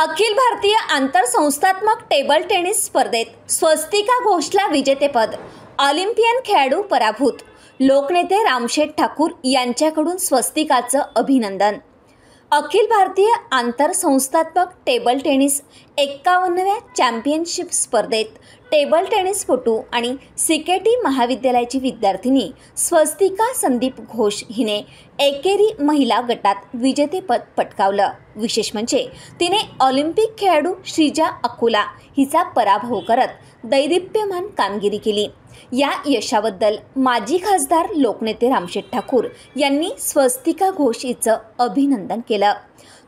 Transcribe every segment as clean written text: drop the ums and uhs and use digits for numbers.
Akhil Bharatiya आंतरसंस्थात्मक table tennis स्पर्धेत स्वस्तिका घोषला विजेतेपद. Olympian खेळाडू पराभूत. लोकनेते रामशेठ ठाकूर यांच्याकडून स्वस्तिकाचं अभिनंदन. Akhil Bharatiya आंतरसंस्थात्मक table tennis 51व्या championship स्पर्धेत टेबल टेनिसपटू आणि सीकेटी महाविद्यालयाची विद्यार्थिनी स्वस्तिका संदीप घोष हिने एकेरी महिला गटात विजेतेपद पटकावलं. विशेष म्हणजे तिने ऑलिम्पिक खेळाडू श्रीजा अकुला हिचा पराभव करत दैदिप्यमान कामगिरी केली. या यशाबद्दल माजी खासदार लोकनेते रामशेठ ठाकूर यांनी स्वस्तिका घोष हिचं अभिनंदन केलं.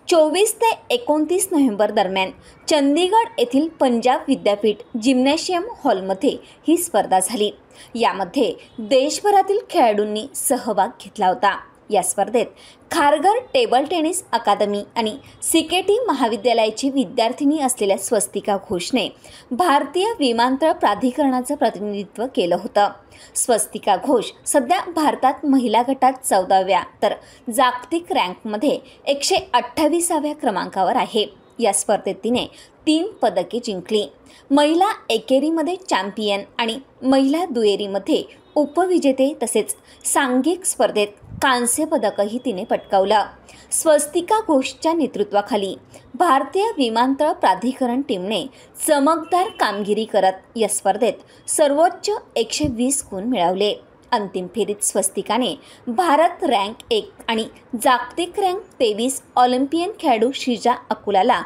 24 ते 29 नोव्हेंबर दरम्यान चंदीगड येथील पंजाब विद्यापीठ जिम्नॅशियम हॉलमध्ये ही स्पर्धा झाली. यामध्ये देशभरातील खेळाडूंनी सहभाग घेतला होता. या स्पर्धेत खारघर टेबल टेनिस अकादमी आणि सीकेटी महाविद्यालयाची विद्यार्थिनी असलेल्या स्वस्तिका घोषने भारतीय विमानतळ प्राधिकरणाचं प्रतिनिधित्व केलं होतं. स्वस्तिका घोष सध्या भारतात महिला गटात 14व्या तर जागतिक रँकमध्ये 128व्या क्रमांकावर आहे. या स्पर्धेत तिने 3 पदके जिंकली. महिला एकेरीमध्ये चॅम्पियन आणि महिला दुहेरीमध्ये उपविजेते तसेच सांघिक स्पर्धेत कांस्य पदकही तिने पटकावलं. स्वस्तिका घोषच्या नेतृत्वाखाली भारतीय विमानतळ प्राधिकरण टीमने चमकदार कामगिरी करत या स्पर्धेत सर्वोच्च 120 गुण मिळवले. अंतिम फेरीत स्वस्तिकाने भारत रँक 1 आणि जागतिक रँक 23 ऑलिम्पियन खेळाडू श्रीजा अकुलाला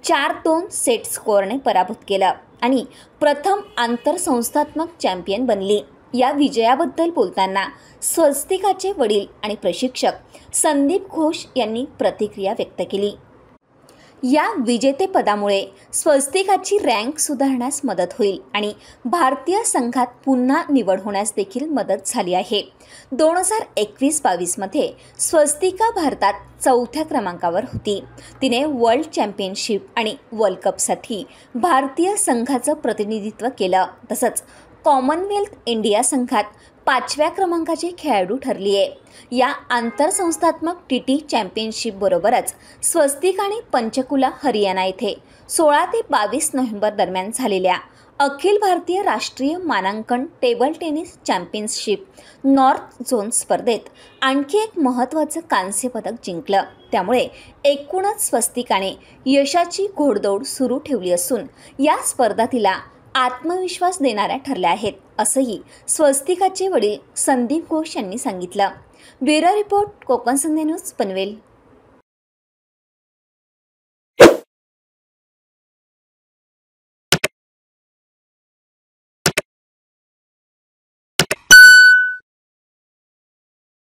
4-2 सेट स्कोअरने पराभूत केलं आणि प्रथम आंतरसंस्थात्मक चॅम्पियन बनली. या विजयाबद्दल बोलताना स्वस्तिकाचे वडील आणि प्रशिक्षक संदीप घोष यांनी प्रतिक्रिया व्यक्त केली. या विजेतेपदामुळे स्वस्तिकाची रँक सुधारण्यास मदत होईल आणि भारतीय संघात पुन्हा निवड होण्यास देखील मदत झाली आहे. 2021-22 मध्ये स्वस्तिका भारतात 4थ्या क्रमांकावर होती. तिने वर्ल्ड चॅम्पियनशिप आणि वर्ल्ड कपसाठी भारतीय संघाचं प्रतिनिधित्व केलं. तसंच कॉमनवेल्थ इंडिया संघात 5व्या क्रमांकाची खेळाडू ठरली आहे. या आंतरसंस्थात्मक टी चॅम्पियनशिप बरोबरच स्वस्तिकाने पंचकुला हरियाणा येथे 16 ते 22 नोव्हेंबर दरम्यान झालेल्या अखिल भारतीय राष्ट्रीय मानांकन table tennis championship north zone स्पर्धेत आणखी एक महत्त्वाचं कांस्य पदक जिंकलं. त्यामुळे एकूणच स्वस्तिकाने यशाची घोडदौड सुरू ठेवली असून या स्पर्धा तिला आत्मविश्वास देणाऱ्या ठरल्या आहेत, असंही स्वस्तिकाचे वडील संदीप घोष यांनी सांगितलं. ब्युरो रिपोर्ट, कोकण संध्या न्यूज, पनवेल.